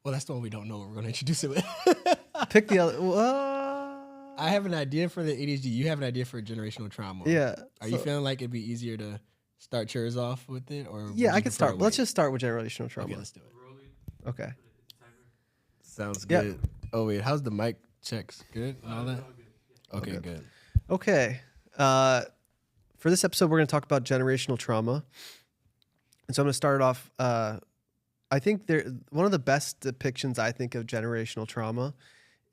Well, that's the one we don't know what we're going to introduce it with. Pick the other. I have an idea for the ADHD. You have an idea for generational trauma. Yeah. Are you feeling like it'd be easier to start yours off with it, or Yeah, I can start. Let's just start with generational trauma. Okay, let's do it. Okay. Sounds good. Oh wait, how's the mic checks? Good and all that. Okay, good. Okay. For this episode, we're going to talk about generational trauma, and so I'm going to start off. I think one of the best depictions I think of generational trauma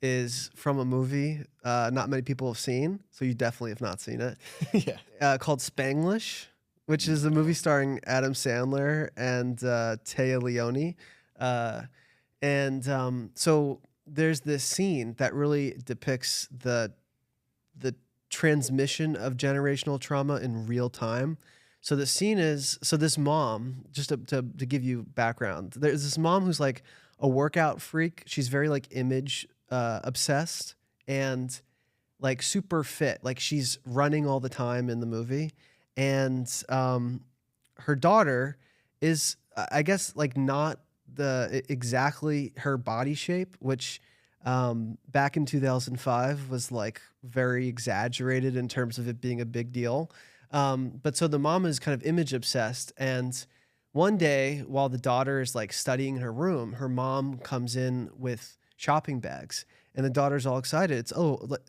is from a movie not many people have seen, so you definitely have not seen it. Called Spanglish, which is a movie starring Adam Sandler and Téa Leoni. So there's this scene that really depicts the transmission of generational trauma in real time. So the scene is, this mom, just to give you background, there's this mom who's like a workout freak. She's very like image obsessed and like super fit. Like she's running all the time in the movie. And her daughter is, I guess, like not exactly her body shape, which back in 2005 was like very exaggerated in terms of it being a big deal. But so the mom is kind of image obsessed. And one day while the daughter is like studying in her room, her mom comes in with shopping bags and the daughter's all excited.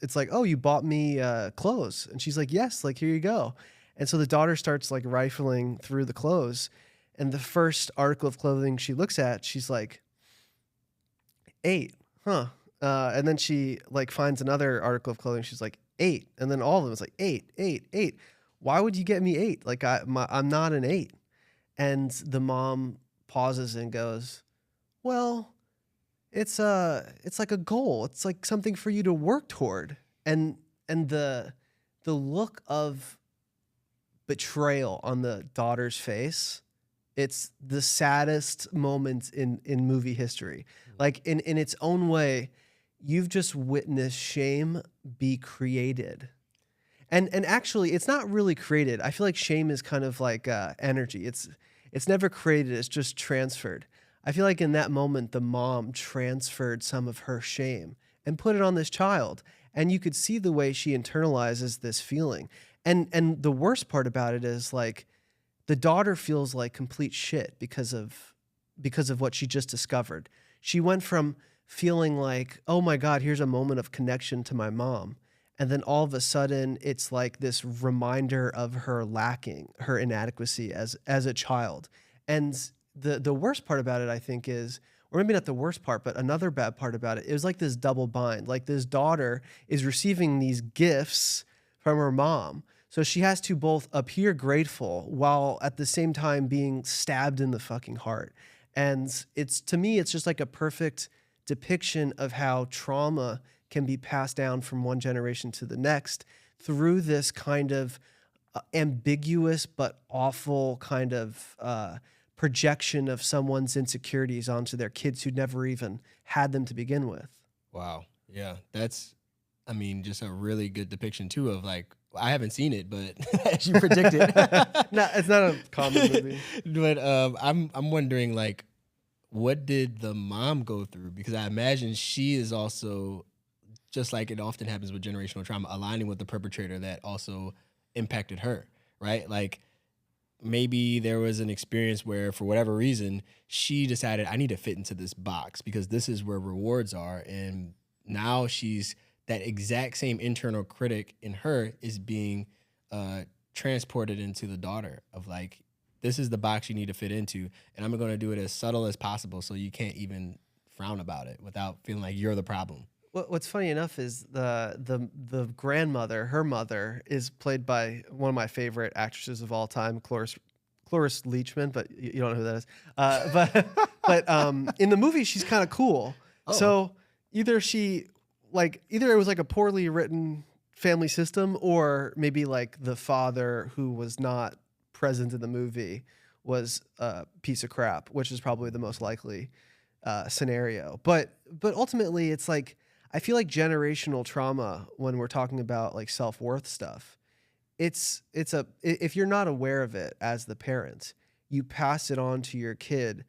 It's like, oh, you bought me clothes. And she's like, yes, like, here you go. And so the daughter starts like rifling through the clothes. And the first article of clothing she looks at, she's like, 8, huh? And then she like finds another article of clothing. She's like, 8. And then all of them is like 8, 8, 8. Why would you get me 8? Like I'm not an 8. And the mom pauses and goes, well, it's like a goal. It's like something for you to work toward. And the look of betrayal on the daughter's face, it's the saddest moment in movie history. Like in its own way, you've just witnessed shame be created. And actually, it's not really created. I feel like shame is kind of like energy. It's never created. It's just transferred. I feel like in that moment, the mom transferred some of her shame and put it on this child. And you could see the way she internalizes this feeling. And the worst part about it is like the daughter feels like complete shit because of what she just discovered. She went from feeling like, oh my God, here's a moment of connection to my mom. And then all of a sudden, it's like this reminder of her lacking, her inadequacy as a child. And the worst part about it, I think, is, or maybe not the worst part, but another bad part about it, it was like this double bind. Like this daughter is receiving these gifts from her mom. So she has to both appear grateful while at the same time being stabbed in the fucking heart. And to me, it's just like a perfect depiction of how trauma can be passed down from one generation to the next through this kind of ambiguous but awful kind of projection of someone's insecurities onto their kids who never even had them to begin with. Wow. Yeah. That's, I mean, just a really good depiction too of like, I haven't seen it, but as you predicted. No, it's not a common movie. But I'm wondering, like, what did the mom go through? Because I imagine she is also, just like it often happens with generational trauma, aligning with the perpetrator that also impacted her, right? Like maybe there was an experience where for whatever reason, she decided I need to fit into this box because this is where rewards are. And now she's, that exact same internal critic in her is being transported into the daughter of like, this is the box you need to fit into. And I'm going to do it as subtle as possible so you can't even frown about it without feeling like you're the problem. What's funny enough is the grandmother, her mother, is played by one of my favorite actresses of all time, Cloris Leachman, but you don't know who that is. But in the movie, she's kind of cool. Oh. So either it was like a poorly written family system, or maybe like the father who was not present in the movie was a piece of crap, which is probably the most likely scenario. But ultimately, it's like, I feel like generational trauma, when we're talking about like self-worth stuff, if you're not aware of it as the parent, you pass it on to your kid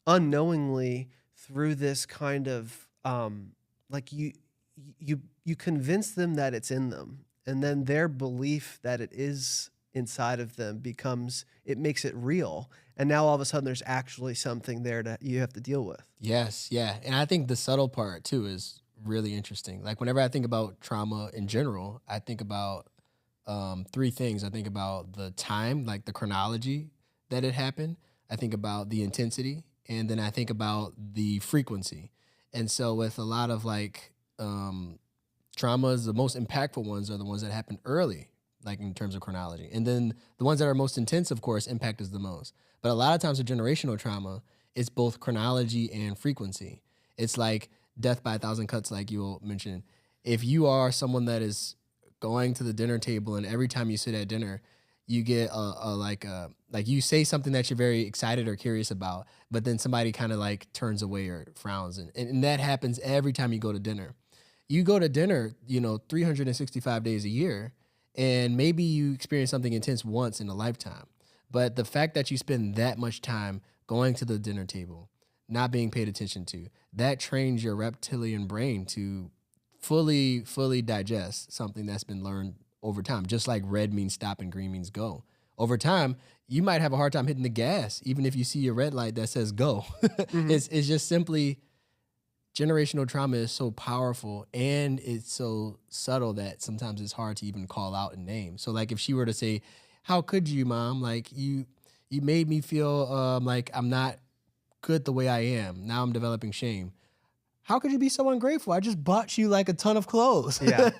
unknowingly through this kind of like you convince them that it's in them, and then their belief that it is inside of them it makes it real, and now all of a sudden there's actually something there that you have to deal with. Yes, yeah. And I think the subtle part too is really interesting. Like whenever I think about trauma in general, I think about three things. I think about the time, like the chronology that it happened. I think about the intensity, and then I think about the frequency. And so with a lot of like traumas, the most impactful ones are the ones that happen early, like in terms of chronology. And then the ones that are most intense, of course, impact us the most. But a lot of times with generational trauma, it's both chronology and frequency. It's like death by a thousand cuts, like you mentioned. If you are someone that is going to the dinner table and every time you sit at dinner, you get like you say something that you're very excited or curious about, but then somebody kind of like turns away or frowns. And that happens every time you go to dinner. You go to dinner, 365 days a year, and maybe you experience something intense once in a lifetime. But the fact that you spend that much time going to the dinner table, not being paid attention to, that trains your reptilian brain to fully digest something that's been learned over time. Just like red means stop and green means go. Over time, you might have a hard time hitting the gas, even if you see a red light that says go. Mm-hmm. It's just simply generational trauma is so powerful and it's so subtle that sometimes it's hard to even call out and name. So like if she were to say, how could you, Mom? Like you made me feel like I'm not good the way I am. Now I'm developing shame. How could you be so ungrateful? I just bought you like a ton of clothes. Yeah.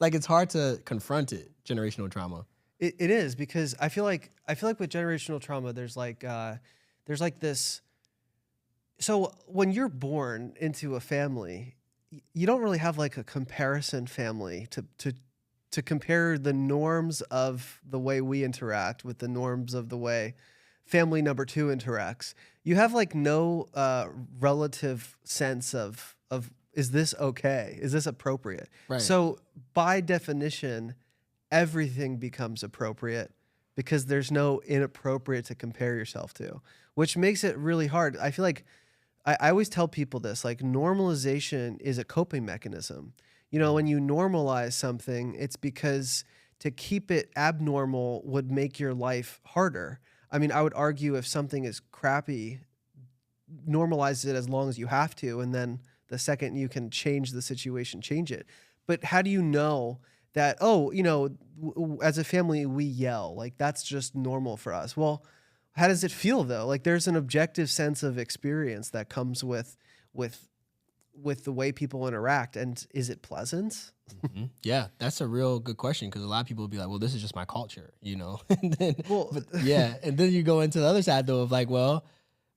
Like it's hard to confront it, generational trauma. It is, because I feel like with generational trauma, there's like this. So when you're born into a family, you don't really have like a comparison family to compare the norms of the way we interact with the norms of the way family number two interacts. You have like no relative sense of is this okay? Is this appropriate? Right. So by definition, everything becomes appropriate because there's no inappropriate to compare yourself to, which makes it really hard. I feel like I always tell people this, like normalization is a coping mechanism. When you normalize something, it's because to keep it abnormal would make your life harder. I mean, I would argue if something is crappy, normalize it as long as you have to, and then the second you can change the situation, change it. But how do you know that, as a family, we yell, like that's just normal for us? Well, how does it feel though? Like there's an objective sense of experience that comes with the way people interact. And is it pleasant? Mm-hmm. Yeah, that's a real good question, because a lot of people will be like, well, this is just my culture, and then, and then you go into the other side though of like, well,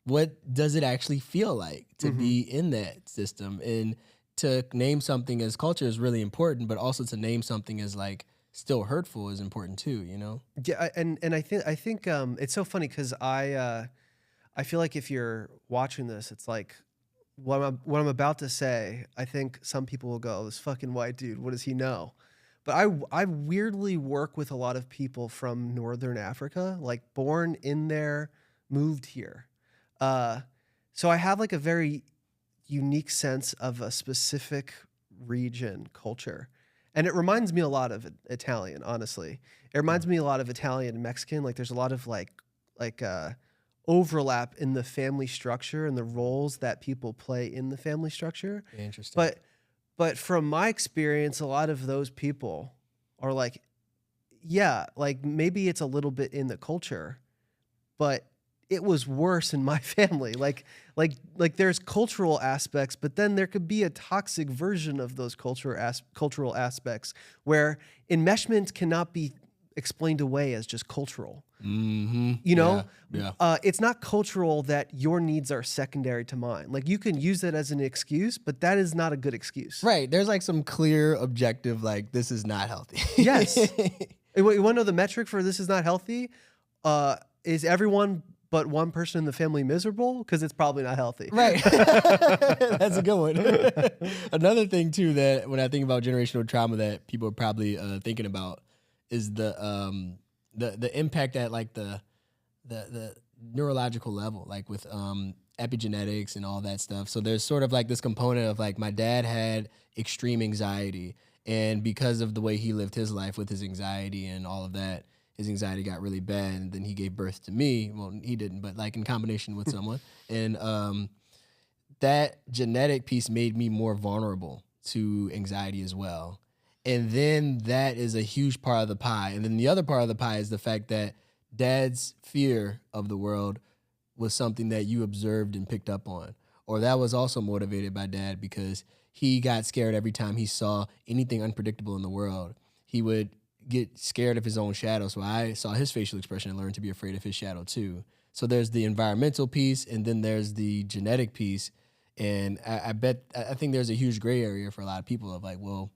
what does it actually feel like to mm-hmm. be in that system? And to name something as culture is really important, but also to name something as like still hurtful is important too, Yeah, and I think it's so funny because I feel like if you're watching this, it's like what I'm about to say. I think some people will go, "This fucking white dude, what does he know?" But I weirdly work with a lot of people from Northern Africa, like born in there, moved here. So I have like a very unique sense of a specific region culture. And it reminds me a lot of Italian, honestly. It reminds me a lot of Italian and Mexican. Like there's a lot of like overlap in the family structure and the roles that people play in the family structure. Interesting. But from my experience, a lot of those people are like, yeah, like maybe it's a little bit in the culture, but it was worse in my family. Like there's cultural aspects, but then there could be a toxic version of those cultural aspects where enmeshment cannot be explained away as just cultural. Mm-hmm. Yeah. It's not cultural that your needs are secondary to mine. Like you can use that as an excuse, but that is not a good excuse. Right. There's like some clear objective, like this is not healthy. Yes. You want to know the metric for this is not healthy? Is everyone but one person in the family miserable? Because it's probably not healthy. Right. That's a good one. Another thing too, that when I think about generational trauma that people are probably thinking about is the impact at like the neurological level, like with epigenetics and all that stuff. So there's sort of like this component of like my dad had extreme anxiety, and because of the way he lived his life with his anxiety and all of that, his anxiety got really bad, and then he gave birth to me. Well, he didn't, but like in combination with someone, and that genetic piece made me more vulnerable to anxiety as well. And then that is a huge part of the pie. And then the other part of the pie is the fact that dad's fear of the world was something that you observed and picked up on. Or that was also motivated by dad because he got scared every time he saw anything unpredictable in the world. He would get scared of his own shadow. So I saw his facial expression and learned to be afraid of his shadow too. So there's the environmental piece, and then there's the genetic piece. And I think there's a huge gray area for a lot of people of like, well,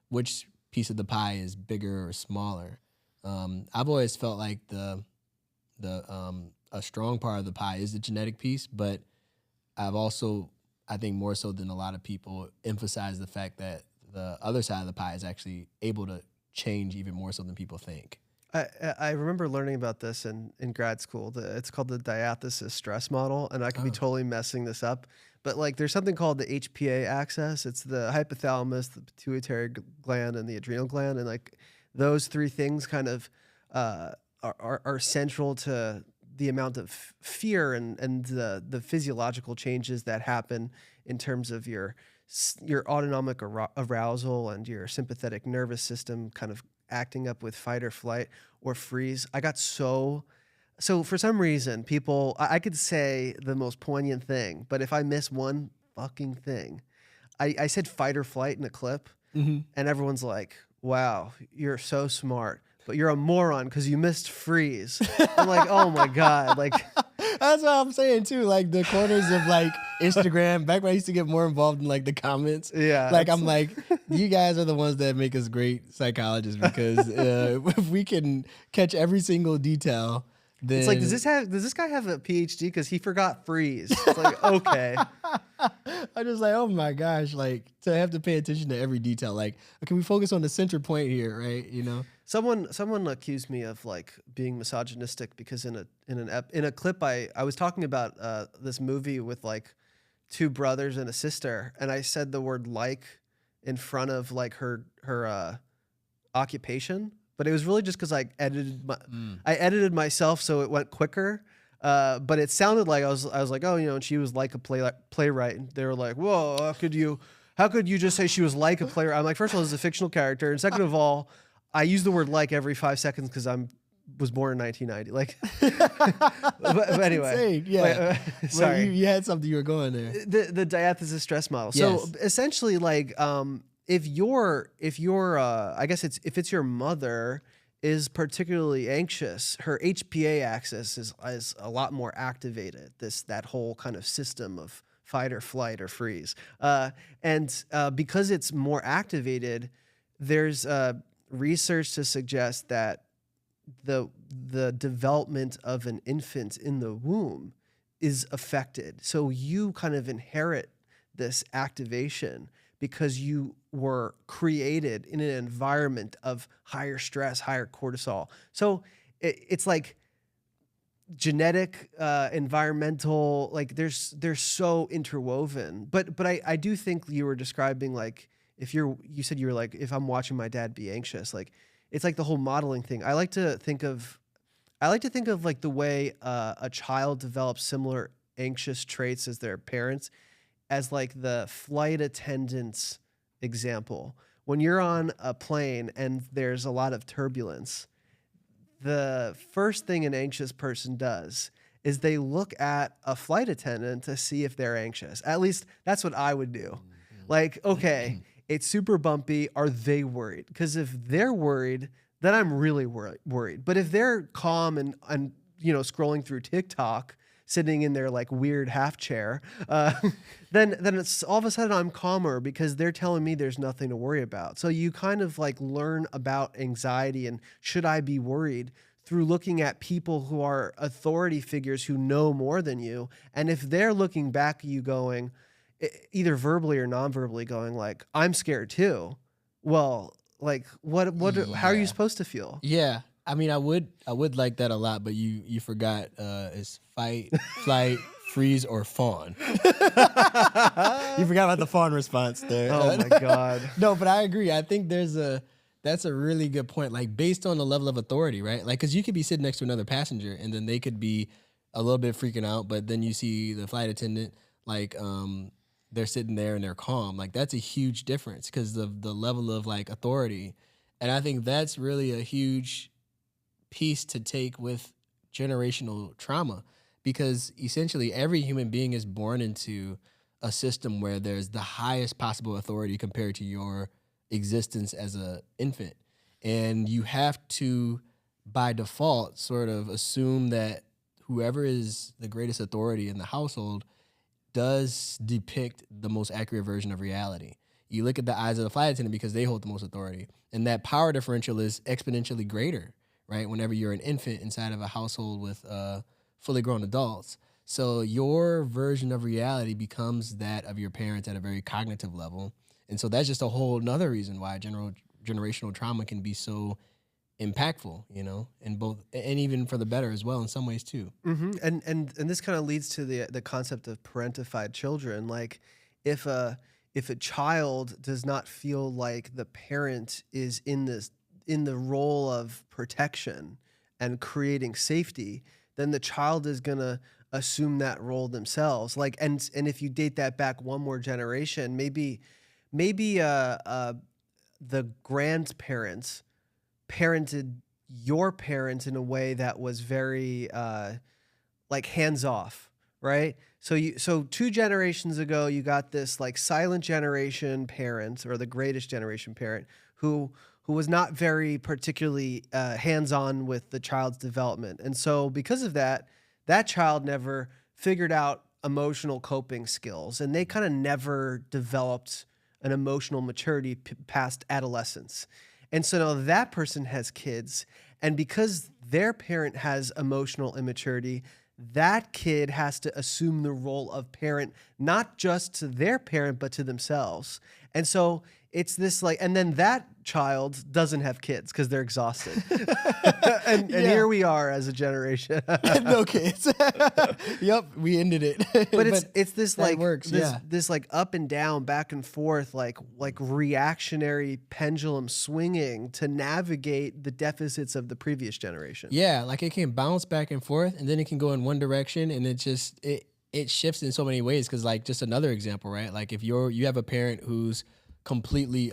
which piece of the pie is bigger or smaller? I've always felt like a strong part of the pie is the genetic piece, but I've also, I think more so than a lot of people, emphasize the fact that the other side of the pie is actually able to change even more so than people think. I remember learning about this in grad school. It's called the diathesis stress model, and I could be totally messing this up. But like, there's something called the HPA axis. It's the hypothalamus, the pituitary gland, and the adrenal gland, and like those three things kind of are central to the amount of fear and the physiological changes that happen in terms of your autonomic arousal and your sympathetic nervous system kind of acting up with fight or flight or freeze. I got so for some reason, people, I could say the most poignant thing, but if I miss one fucking thing, I said fight or flight in a clip, and everyone's like, wow, you're so smart, but you're a moron because you missed freeze. I'm like, oh my God. Like, that's what I'm saying too. Like the corners of like Instagram, back when I used to get more involved in like the comments. Yeah. Like I'm like, you guys are the ones that make us great psychologists because if we can catch every single detail, then it's like, does this guy have a PhD? Because he forgot freeze. It's like, okay. I'm just like, oh my gosh, like to have to pay attention to every detail. Like, can we focus on the center point here, right? You know? Someone accused me of like being misogynistic because in a clip I was talking about this movie with like two brothers and a sister, and I said the word like in front of like her occupation, but it was really just because I edited myself so it went quicker. But it sounded like I was like, oh, you know, and she was like a playwright, and they were like, whoa, how could you just say she was like a playwright? I'm like, first of all, this is a fictional character, and second of all, I use the word like every 5 seconds because was born in 1990. Like, but anyway, insane. Yeah. Sorry, you had something you were going there. The diathesis stress model. Yes. So essentially, like, if it's your mother is particularly anxious, her HPA axis is a lot more activated. That whole kind of system of fight or flight or freeze, and because it's more activated, there's research to suggest that the development of an infant in the womb is affected. So you kind of inherit this activation because you were created in an environment of higher stress, higher cortisol. So it's like genetic, environmental, like there's so interwoven. But I do think you were describing like, you said you were like, if I'm watching my dad be anxious, like it's like the whole modeling thing. I like to think of like the way a child develops similar anxious traits as their parents, as like the flight attendant's example. When you're on a plane and there's a lot of turbulence, the first thing an anxious person does is they look at a flight attendant to see if they're anxious. At least that's what I would do. Like, okay, it's super bumpy. Are they worried? Because if they're worried, then I'm really worried. But if they're calm and scrolling through TikTok, sitting in their like weird half chair, then it's all of a sudden I'm calmer because they're telling me there's nothing to worry about. So you kind of like learn about anxiety and should I be worried through looking at people who are authority figures who know more than you. And if they're looking back at you going, either verbally or non-verbally going like, I'm scared too. Well, like how are you supposed to feel? Yeah. I mean, I would like that a lot, but you forgot it's fight, flight, freeze, or fawn. You forgot about the fawn response there. Oh my God. No, but I agree. I think that's a really good point. Like based on the level of authority, right? Like, cause you could be sitting next to another passenger and then they could be a little bit freaking out, but then you see the flight attendant, like, they're sitting there and they're calm. Like that's a huge difference because of the level of like authority. And I think that's really a huge piece to take with generational trauma, because essentially every human being is born into a system where there's the highest possible authority compared to your existence as an infant. And you have to, by default, sort of assume that whoever is the greatest authority in the household does depict the most accurate version of reality. You look at the eyes of the flight attendant because they hold the most authority. And that power differential is exponentially greater, right? Whenever you're an infant inside of a household with fully grown adults. So your version of reality becomes that of your parents at a very cognitive level. And so that's just a whole nother reason why generational trauma can be so impactful, you know, in both, and even for the better as well in some ways too. Mm-hmm. And this kind of leads to the concept of parentified children. Like if a child does not feel like the parent is in the role of protection and creating safety, then the child is gonna assume that role themselves. Like and if you date that back one more generation, maybe the grandparents parented your parents in a way that was very like hands off, right? So 2 generations ago, you got this like silent generation parent, or the greatest generation parent, who was not very particularly hands on with the child's development, and so because of that, that child never figured out emotional coping skills, and they kind of never developed an emotional maturity past adolescence. And so now that person has kids, and because their parent has emotional immaturity, that kid has to assume the role of parent, not just to their parent, but to themselves. And so it's this like, and then that child doesn't have kids because they're exhausted. and here we are as a generation. No kids. Yep, we ended it. But it's this like works, this like up and down, back and forth, like reactionary pendulum swinging to navigate the deficits of the previous generation. Yeah, like it can bounce back and forth, and then it can go in one direction, and it shifts in so many ways. Because like just another example, right? Like if you have a parent who's completely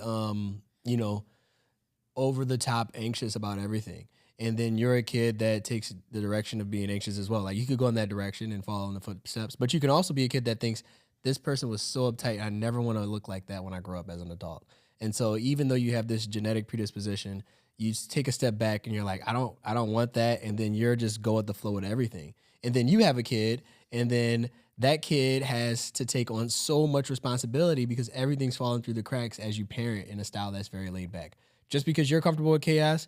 over the top anxious about everything, and then you're a kid that takes the direction of being anxious as well. Like you could go in that direction and follow in the footsteps, but you can also be a kid that thinks this person was so uptight, I never want to look like that when I grow up as an adult. And so even though you have this genetic predisposition, you take a step back and you're like, I don't want that, and then you're just go with the flow with everything. And then you have a kid, and then that kid has to take on so much responsibility because everything's falling through the cracks as you parent in a style that's very laid back. Just because you're comfortable with chaos,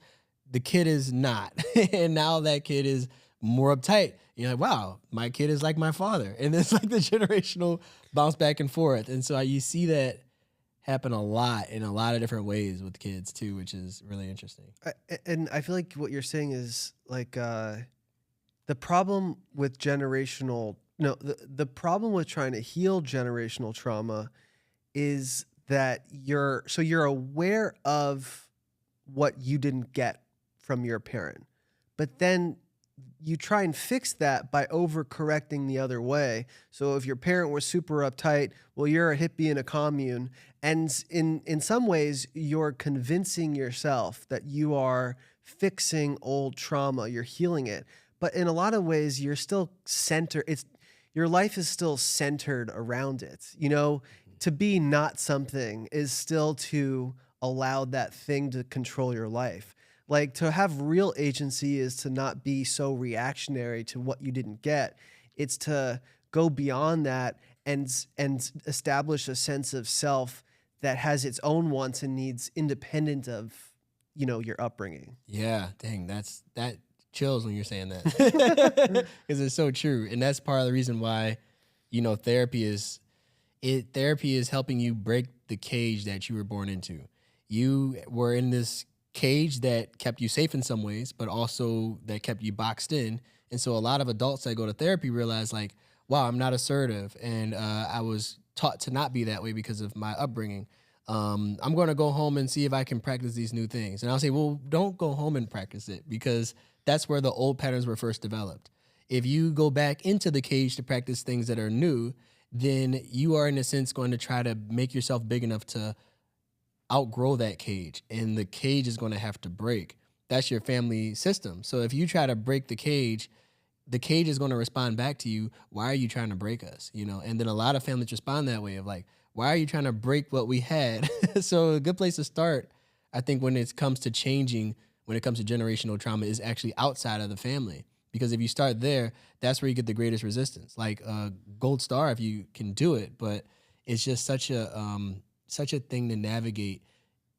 the kid is not. And now that kid is more uptight. You're like, wow, my kid is like my father. And it's like the generational bounce back and forth. And so you see that happen a lot in a lot of different ways with kids too, which is really interesting. And I feel like what you're saying is like the problem with the problem with trying to heal generational trauma is that you're aware of what you didn't get from your parent, but then you try and fix that by overcorrecting the other way. So if your parent was super uptight, well, you're a hippie in a commune, and in some ways you're convincing yourself that you are fixing old trauma, you're healing it. But in a lot of ways, you're still your life is still centered around it. You know, to be not something is still to allow that thing to control your life. Like to have real agency is to not be so reactionary to what you didn't get. It's to go beyond that and establish a sense of self that has its own wants and needs independent of, your upbringing. Yeah, dang, that chills when you're saying that because it's so true. And that's part of the reason why, therapy is helping you break the cage that you were born into. You were in this cage that kept you safe in some ways, but also that kept you boxed in. And so a lot of adults that go to therapy realize like, wow, I'm not assertive, and I was taught to not be that way because of my upbringing. I'm going to go home and see if I can practice these new things. And I'll say, well, don't go home and practice it, because that's where the old patterns were first developed. If you go back into the cage to practice things that are new, then you are in a sense going to try to make yourself big enough to outgrow that cage, and the cage is going to have to break. That's your family system. So if you try to break the cage is going to respond back to you. Why are you trying to break us? And then a lot of families respond that way of like, why are you trying to break what we had? So a good place to start, I think, when it comes to changing, when it comes to generational trauma, is actually outside of the family. Because if you start there, that's where you get the greatest resistance. Like gold star if you can do it, but it's just such a thing to navigate,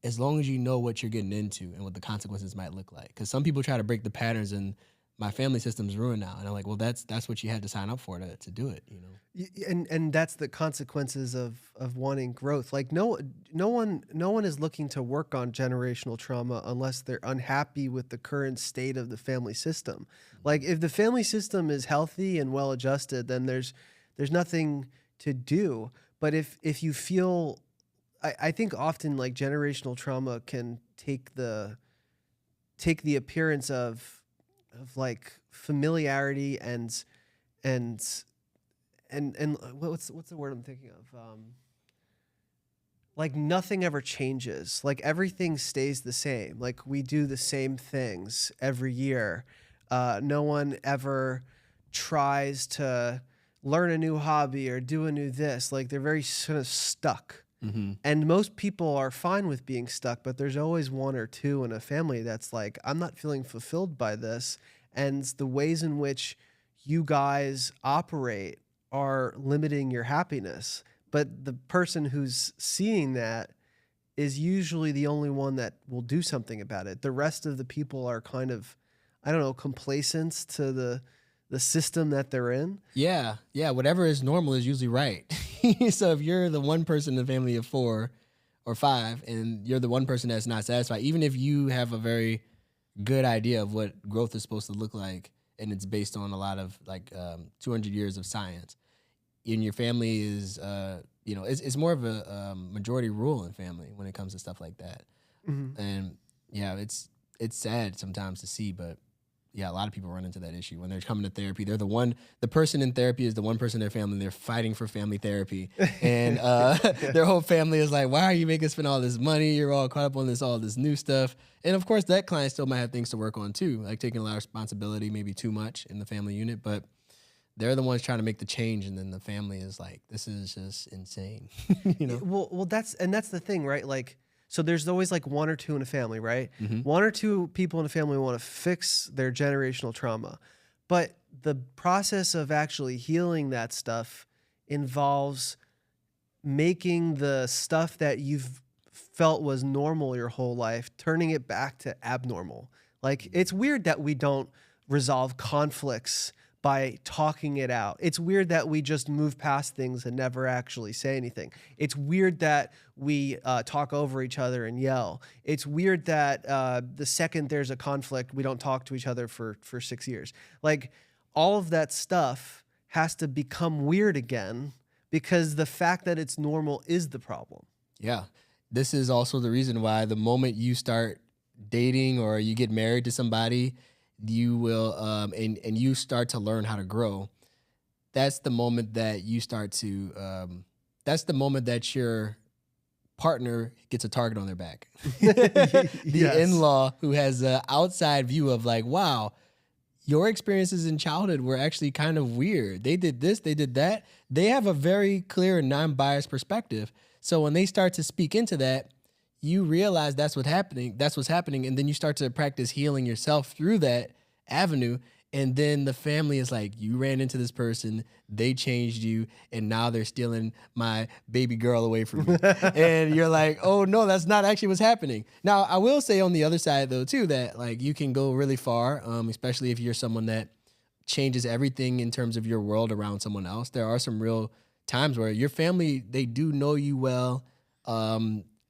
as long as you know what you're getting into and what the consequences might look like. Because some people try to break the patterns, and my family system's ruined now. And I'm like, well, that's what you had to sign up for to do it, And that's the consequences of wanting growth. Like no one is looking to work on generational trauma unless they're unhappy with the current state of the family system. Like if the family system is healthy and well adjusted, then there's nothing to do. But if you feel, I think often like generational trauma can take the appearance of like familiarity and what's the word I'm thinking of? Like nothing ever changes. Like everything stays the same. Like we do the same things every year. No one ever tries to learn a new hobby or do a new this. Like they're very sort of stuck. Mm-hmm. And most people are fine with being stuck, but there's always one or two in a family that's like, I'm not feeling fulfilled by this. And the ways in which you guys operate are limiting your happiness. But the person who's seeing that is usually the only one that will do something about it. The rest of the people are kind of, I don't know, complacent to the system that they're in. Yeah. Whatever is normal is usually right. So if you're the one person in a family of 4 or 5, and you're the one person that's not satisfied, even if you have a very good idea of what growth is supposed to look like, and it's based on a lot of like 200 years of science, and your family is, it's more of a majority rule in family when it comes to stuff like that. Mm-hmm. And yeah, it's sad sometimes to see, but yeah, a lot of people run into that issue when they're coming to therapy. They're the person in therapy is the one person in their family, and they're fighting for family therapy. And their whole family is like, why are you making us spend all this money? You're all caught up on all this new stuff. And of course, that client still might have things to work on too, like taking a lot of responsibility, maybe too much in the family unit. But they're the ones trying to make the change, and then the family is like, this is just insane. Well, that's the thing, right? Like, so there's always like one or two in a family, right? Mm-hmm. One or two people in a family want to fix their generational trauma. But the process of actually healing that stuff involves making the stuff that you've felt was normal your whole life, turning it back to abnormal. Like, it's weird that we don't resolve conflicts by talking it out. It's weird that we just move past things and never actually say anything. It's weird that we talk over each other and yell. It's weird that the second there's a conflict, we don't talk to each other for 6 years. Like, all of that stuff has to become weird again, because the fact that it's normal is the problem. Yeah. This is also the reason why the moment you start dating or you get married to somebody, you will, and you start to learn how to grow. That's the moment that you start to, that's the moment that your partner gets a target on their back. The Yes. in-law who has an outside view of like, wow, your experiences in childhood were actually kind of weird. They did this, they did that. They have a very clear and non-biased perspective. So when they start to speak into that, you realize that's what's happening, and then you start to practice healing yourself through that avenue. And then the family is like, you ran into this person, they changed you, and now they're stealing my baby girl away from you. And you're like, oh no, that's not actually what's happening. Now, I will say on the other side though too, that like you can go really far, especially if you're someone that changes everything in terms of your world around someone else. There are some real times where your family, they do know you well.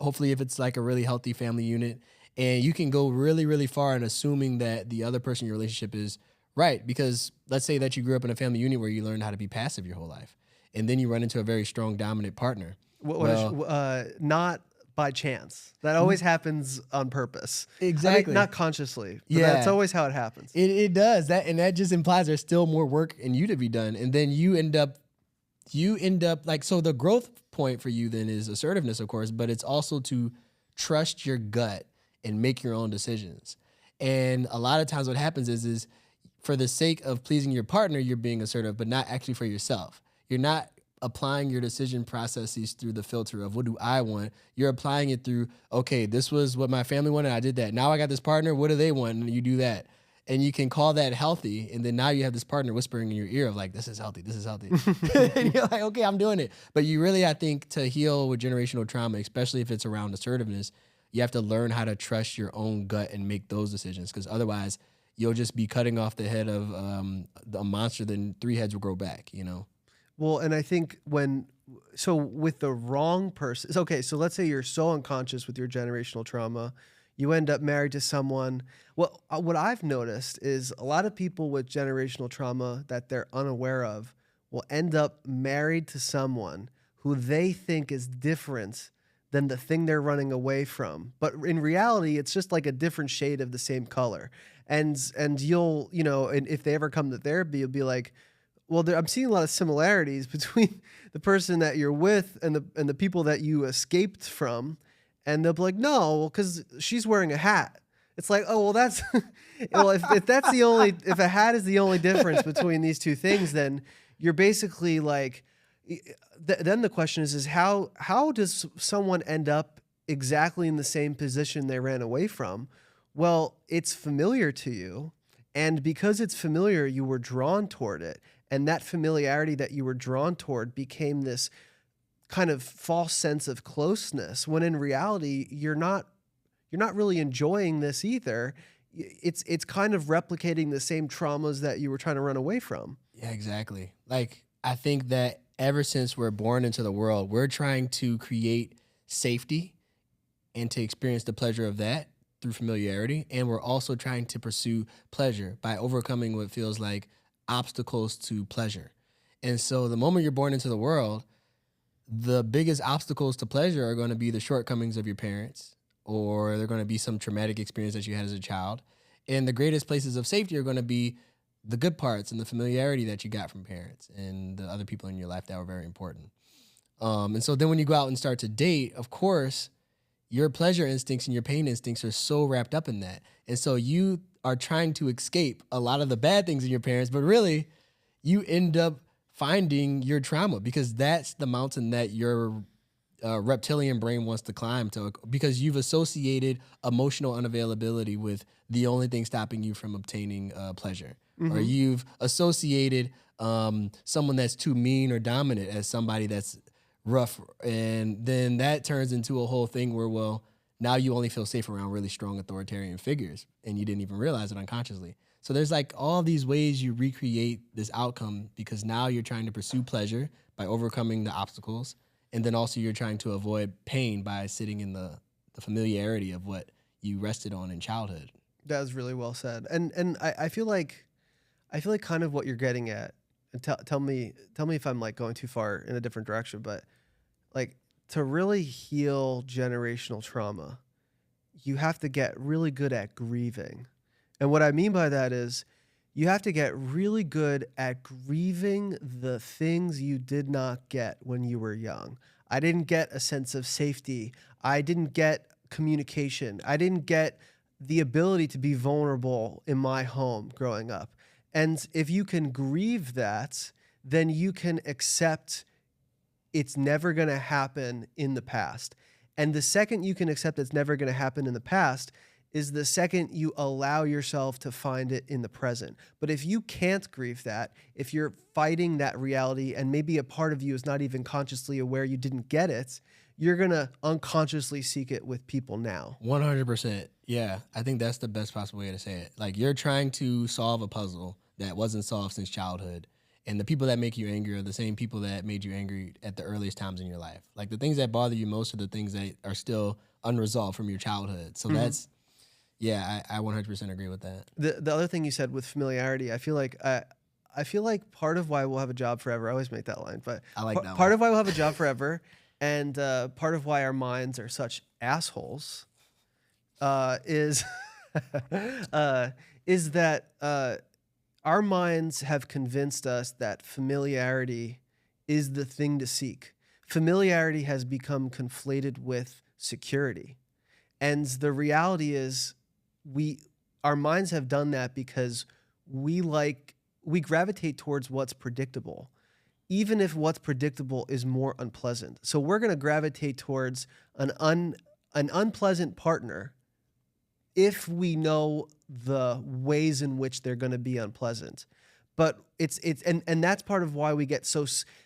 Hopefully if it's like a really healthy family unit, and you can go really, really far in assuming that the other person in your relationship is Right, because let's say that you grew up in a family unit where you learned how to be passive your whole life, and then you run into a very strong dominant partner. Well, Not by chance. That always happens on purpose. I mean, exactly. not consciously, but that's Yeah, always how it happens. it does that, and that just implies there's still more work in you to be done, and then you end up like, so the growth point for you then is assertiveness, of course, but it's also to trust your gut and make your own decisions. And a lot of times what happens is for the sake of pleasing your partner, you're being assertive, but not actually for yourself. You're not applying your decision processes through the filter of what do I want. You're applying it through, okay, this was what my family wanted, I did that. Now I got this partner, what do they want? And you do that. And you can call that healthy. And then now you have this partner whispering in your ear of like, this is healthy, this is healthy. And you're like, okay, I'm doing it. But you really, I think, to heal with generational trauma, especially if it's around assertiveness, you have to learn how to trust your own gut and make those decisions. Because otherwise, you'll just be cutting off the head of a monster, then 3 heads will grow back, you know? Well, and I think with the wrong person, okay, so let's say you're so unconscious with your generational trauma, you end up married to someone. Well, what I've noticed is a lot of people with generational trauma that they're unaware of will end up married to someone who they think is different than the thing they're running away from. But in reality, it's just like a different shade of the same color. And you'll, and if they ever come to therapy, you'll be like, well, I'm seeing a lot of similarities between the person that you're with and the people that you escaped from. And they'll be like, no, because she's wearing a hat. It's like, oh, well, that's, well, if that's the only, if a hat is the only difference between these two things, then you're basically like, then the question is how does someone end up exactly in the same position they ran away from? Well, it's familiar to you. And because it's familiar, you were drawn toward it. And that familiarity that you were drawn toward became this kind of false sense of closeness, when in reality, you're not really enjoying this either. It's kind of replicating the same traumas that you were trying to run away from. Yeah, exactly. Like, I think that ever since we're born into the world, we're trying to create safety and to experience the pleasure of that through familiarity. And we're also trying to pursue pleasure by overcoming what feels like obstacles to pleasure. And so the moment you're born into the world, the biggest obstacles to pleasure are going to be the shortcomings of your parents, or they're going to be some traumatic experience that you had as a child. And the greatest places of safety are going to be the good parts and the familiarity that you got from parents and the other people in your life that were very important. And so then when you go out and start to date, of course, your pleasure instincts and your pain instincts are so wrapped up in that. And so you are trying to escape a lot of the bad things in your parents, but really you end up finding your trauma, because that's the mountain that your reptilian brain wants to climb to, because you've associated emotional unavailability with the only thing stopping you from obtaining pleasure. Mm-hmm. Or you've associated someone that's too mean or dominant as somebody that's rough. And then that turns into a whole thing where, well, now you only feel safe around really strong authoritarian figures, and you didn't even realize it unconsciously. So there's like all these ways you recreate this outcome, because now you're trying to pursue pleasure by overcoming the obstacles. And then also you're trying to avoid pain by sitting in the familiarity of what you rested on in childhood. That was really well said. And I feel like kind of what you're getting at, and tell me if I'm like going too far in a different direction, but like to really heal generational trauma, you have to get really good at grieving. And what I mean by that is you have to get really good at grieving the things you did not get when you were young. I didn't get a sense of safety. I didn't get communication. I didn't get the ability to be vulnerable in my home growing up. And if you can grieve that, then you can accept it's never going to happen in the past. And the second you can accept it's never going to happen in the past is the second you allow yourself to find it in the present. But if you can't grieve that, if you're fighting that reality and maybe a part of you is not even consciously aware you didn't get it, you're going to unconsciously seek it with people now. 100%. Yeah, I think that's the best possible way to say it. Like, you're trying to solve a puzzle that wasn't solved since childhood. And the people that make you angry are the same people that made you angry at the earliest times in your life. Like, the things that bother you most are the things that are still unresolved from your childhood. So Yeah, I 100% agree with that. The other thing you said with familiarity, I feel like part of why we'll have a job forever. I always make that line, but I like that part one. of why we'll have a job forever, and part of why our minds are such assholes, is is that our minds have convinced us that familiarity is the thing to seek. Familiarity has become conflated with security, and the reality is, our minds have done that because we gravitate towards what's predictable, even if what's predictable is more unpleasant. So we're going to gravitate towards an unpleasant partner if we know the ways in which they're going to be unpleasant. But and that's part of why we get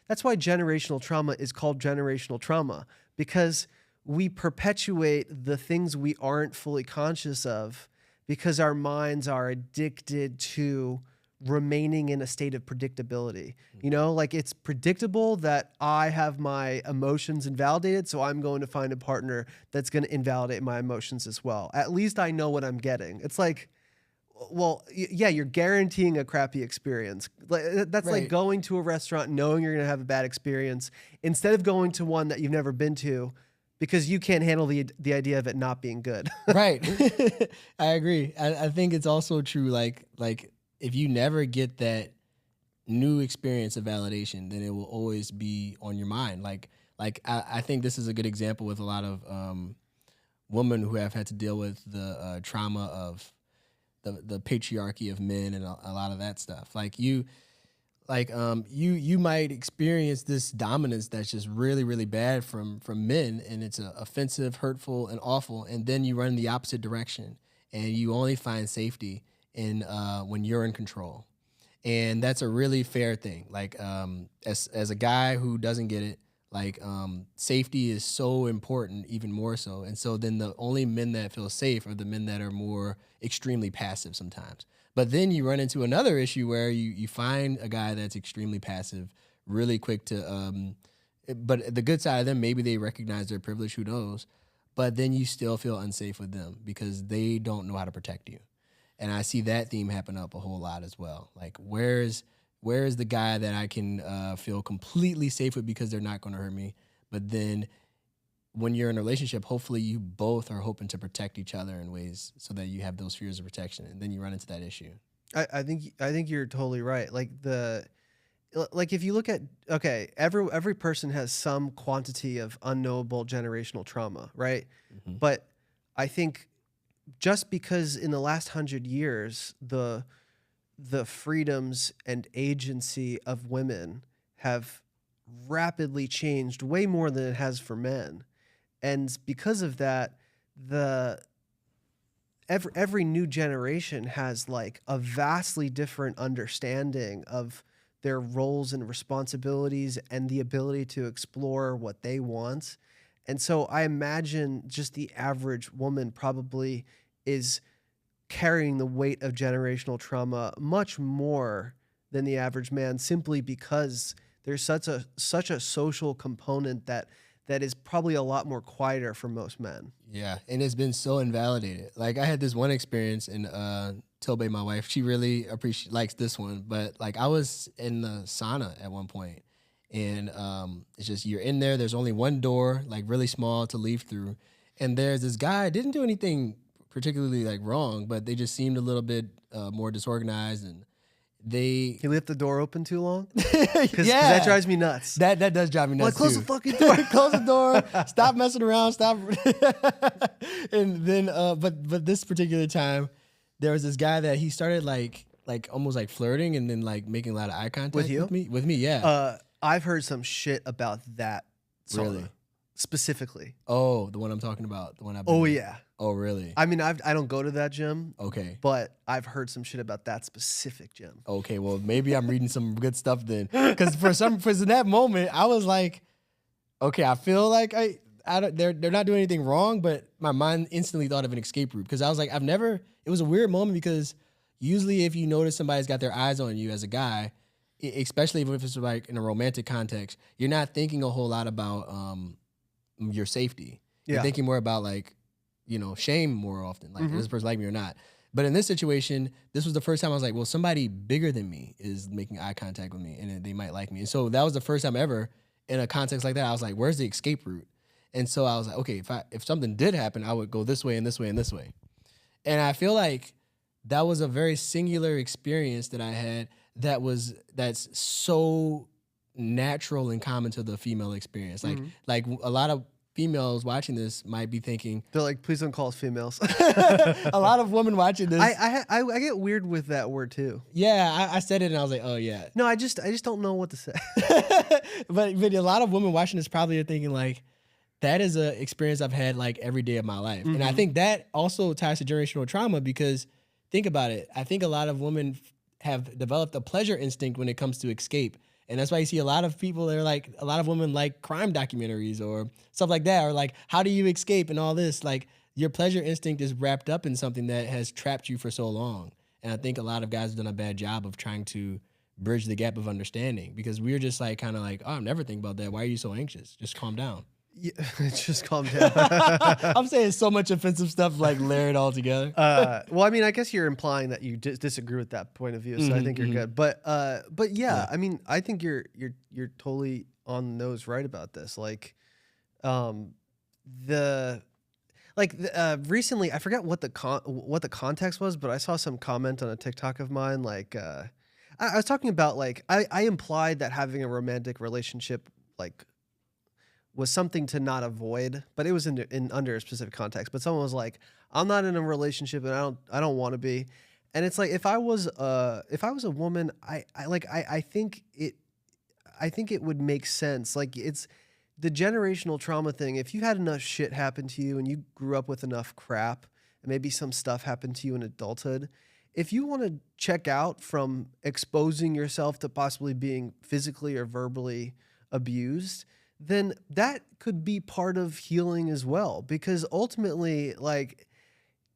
that's why generational trauma is called generational trauma, because we perpetuate the things we aren't fully conscious of because our minds are addicted to remaining in a state of predictability. You know, like it's predictable that I have my emotions invalidated, so I'm going to find a partner that's going to invalidate my emotions as well. At least I know what I'm getting. It's like, well, yeah, you're guaranteeing a crappy experience. That's Right. like going to a restaurant knowing you're going to have a bad experience instead of going to one that you've never been to because you can't handle the idea of it not being good. Right. I agree. I think it's also true. Like if you never get that new experience of validation, then it will always be on your mind. Like I think this is a good example with a lot of women who have had to deal with the trauma of the patriarchy of men and a lot of that stuff. You might experience this dominance that's just really, really bad from men, and it's offensive, hurtful, and awful. And then you run in the opposite direction, and you only find safety in when you're in control. And that's a really fair thing. Like as a guy who doesn't get it, like safety is so important, even more so. And so then the only men that feel safe are the men that are more extremely passive sometimes. But then you run into another issue where you find a guy that's extremely passive, really quick to, but the good side of them, maybe they recognize their privilege, who knows? But then you still feel unsafe with them because they don't know how to protect you. And I see that theme happen up a whole lot as well. Like, where's the guy that I can feel completely safe with because they're not going to hurt me? But then when you're in a relationship, hopefully you both are hoping to protect each other in ways so that you have those fears of protection, and then you run into that issue. I think you're totally right. Like if you look at, okay, every person has some quantity of unknowable generational trauma, right? Mm-hmm. But I think just because in the last 100 years the freedoms and agency of women have rapidly changed way more than it has for men. And because of that, every new generation has like a vastly different understanding of their roles and responsibilities and the ability to explore what they want. And so I imagine just the average woman probably is carrying the weight of generational trauma much more than the average man, simply because there's such a social component that is probably a lot more quieter for most men. Yeah, and it's been so invalidated. Like I had this one experience, and Tobe, my wife, she really likes this one. But like I was in the sauna at one point, and it's just you're in there. There's only one door, like really small to leave through, and there's this guy didn't do anything particularly like wrong, but they just seemed a little bit more disorganized, and he left the door open too long? Because that drives me nuts. That does drive me nuts. Like, close the fucking door. Close the door. Stop messing around. Stop. And then, but this particular time, there was this guy that he started like almost like flirting, and then like making a lot of eye contact with you. With me, yeah. I've heard some shit about that. Really? Specifically. Oh, the one I'm talking about. The one I've been Oh in. yeah. Oh really? I mean, I don't go to that gym. Okay. But I've heard some shit about that specific gym. Okay, well maybe I'm reading some good stuff then, because for in that moment I was like, okay, I feel like they're not doing anything wrong, but my mind instantly thought of an escape route, because I was like, it was a weird moment, because usually if you notice somebody's got their eyes on you as a guy, especially if it's like in a romantic context, you're not thinking a whole lot about your safety. You're thinking more about like shame more often. Like, does this person like me or not? But in this situation, this was the first time I was like, well, somebody bigger than me is making eye contact with me and they might like me. And so that was the first time ever in a context like that. I was like, where's the escape route? And so I was like, okay, if something did happen, I would go this way and this way and this way. And I feel like that was a very singular experience that I had that's so natural and common to the female experience. Like a lot of females watching this might be thinking, they're like, please don't call us females. A lot of women watching this. I get weird with that word too. Yeah, I said it and I was like, oh yeah. No, I just don't know what to say. but a lot of women watching this probably are thinking like, that is an experience I've had like every day of my life. And I think that also ties to generational trauma because think about it. I think a lot of women have developed a pleasure instinct when it comes to escape. And that's why you see a lot of people, they're like, a lot of women like crime documentaries or stuff like that, or like, how do you escape and all this? Like, your pleasure instinct is wrapped up in something that has trapped you for so long. And I think a lot of guys have done a bad job of trying to bridge the gap of understanding because we're just like, kind of like, oh, I'm never thinking about that. Why are you so anxious? Just calm down. Yeah, just calm down. I'm saying so much offensive stuff, like layered all together. Well, I mean, I guess you're implying that you disagree with that point of view, so I think you're good. But yeah, I mean, I think you're totally on the nose right about this. Like, recently, I forget what the context was, but I saw some comment on a TikTok of mine. Like, I was talking about like I implied that having a romantic relationship like was something to not avoid, but it was in under a specific context. But someone was like, "I'm not in a relationship, and I don't want to be." And it's like if I was a woman, I think it would make sense. Like it's the generational trauma thing. If you had enough shit happen to you and you grew up with enough crap, and maybe some stuff happened to you in adulthood, if you want to check out from exposing yourself to possibly being physically or verbally abused, then that could be part of healing as well. Because ultimately, like,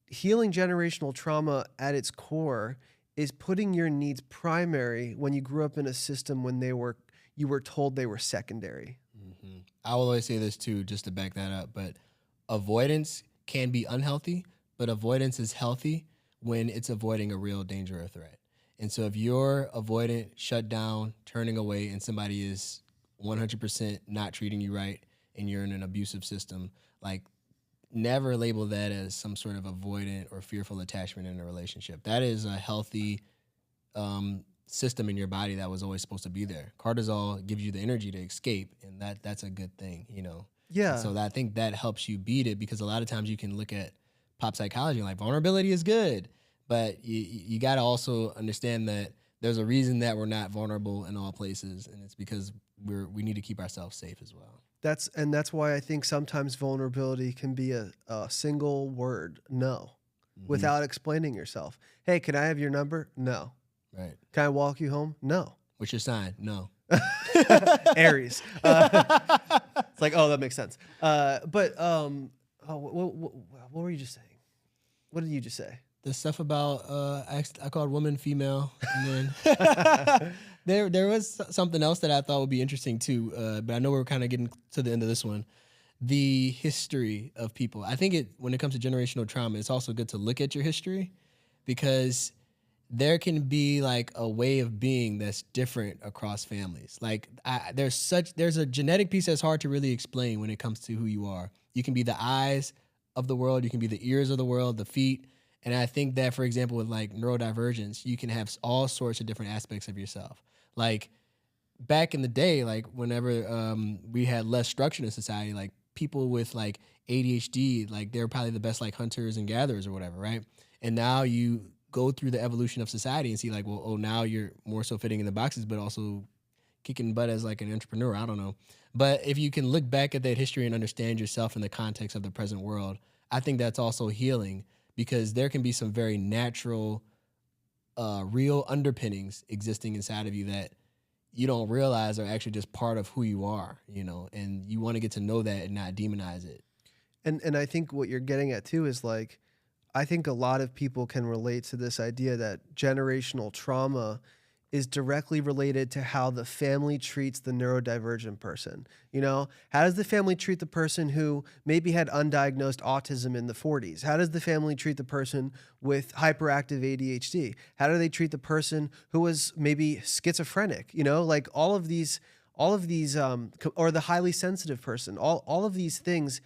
healing generational trauma at its core is putting your needs primary when you grew up in a system when you were told they were secondary. Mm-hmm. I will always say this too, just to back that up, but avoidance can be unhealthy, but avoidance is healthy when it's avoiding a real danger or threat. And so if you're avoidant, shut down, turning away, and somebody is 100% not treating you right and you're in an abusive system, like, never label that as some sort of avoidant or fearful attachment in a relationship. That is a healthy system in your body that was always supposed to be there. Cortisol gives you the energy to escape, and that's a good thing, Yeah. And so I think that helps you beat it, because a lot of times you can look at pop psychology and like, vulnerability is good, but you got to also understand that there's a reason that we're not vulnerable in all places, and it's because we need to keep ourselves safe as well. That's why I think sometimes vulnerability can be a single word, no, without explaining yourself. Hey, can I have your number? No. Right. Can I walk you home? No. What's your sign? No. Aries. It's like, oh, that makes sense. What were you just saying? What did you just say? The stuff about I called woman female, and then there was something else that I thought would be interesting too. But I know we're kind of getting to the end of this one. The history of people. I think when it comes to generational trauma, it's also good to look at your history, because there can be like a way of being that's different across families. Like there's a genetic piece that's hard to really explain when it comes to who you are. You can be the eyes of the world, you can be the ears of the world, the feet. And I think that, for example, with like neurodivergence, you can have all sorts of different aspects of yourself. Like back in the day, like whenever we had less structure in society, like people with like ADHD, like they're probably the best like hunters and gatherers or whatever, right? And now you go through the evolution of society and see like, well, oh, now you're more so fitting in the boxes, but also kicking butt as like an entrepreneur. I don't know. But if you can look back at that history and understand yourself in the context of the present world, I think that's also healing, because there can be some very natural, real underpinnings existing inside of you that you don't realize are actually just part of who you are, and you want to get to know that and not demonize it. And I think what you're getting at too is like, I think a lot of people can relate to this idea that generational trauma is directly related to how the family treats the neurodivergent person. You know, how does the family treat the person who maybe had undiagnosed autism in the 40s? How does the family treat the person with hyperactive ADHD? How do they treat the person who was maybe schizophrenic? You know, like all of these, or the highly sensitive person, all of these things,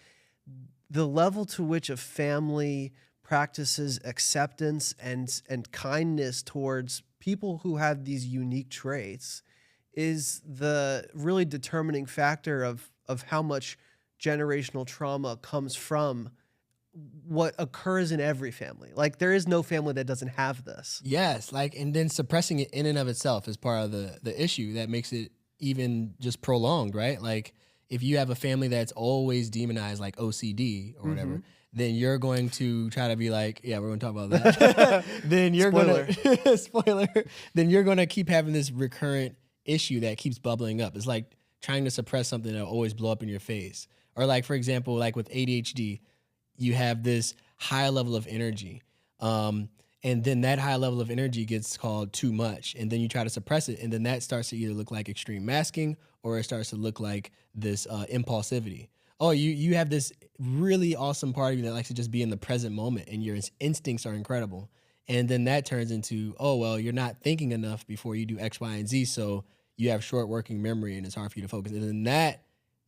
the level to which a family practices acceptance and kindness towards people who have these unique traits is the really determining factor of how much generational trauma comes from what occurs in every family. Like there is no family that doesn't have this. Yes, like, and then suppressing it in and of itself is part of the issue that makes it even just prolonged, right? Like if you have a family that's always demonized, like OCD or whatever, then you're going to try to be like, yeah, we're going to talk about that. Then you're going to, spoiler, then you're going to keep having this recurrent issue that keeps bubbling up. It's like trying to suppress something that'll always blow up in your face. Or like, for example, like with ADHD, you have this high level of energy. And then that high level of energy gets called too much. And then you try to suppress it. And then that starts to either look like extreme masking or it starts to look like this impulsivity. Oh, you have this really awesome part of you that likes to just be in the present moment and your instincts are incredible. And then that turns into, oh, well, you're not thinking enough before you do X, Y, and Z. So you have short working memory and it's hard for you to focus. And then that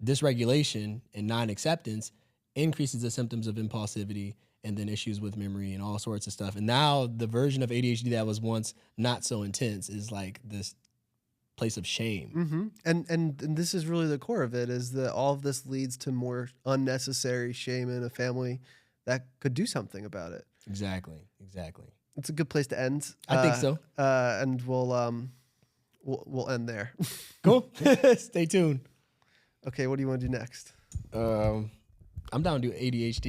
dysregulation and non-acceptance increases the symptoms of impulsivity and then issues with memory and all sorts of stuff. And now the version of ADHD that was once not so intense is like this place of shame. And this is really the core of it, is that all of this leads to more unnecessary shame in a family that could do something about it. Exactly. It's a good place to end. I think so. And we'll end there. Cool. Stay tuned. Okay, what do you want to do next? I'm down to do ADHD.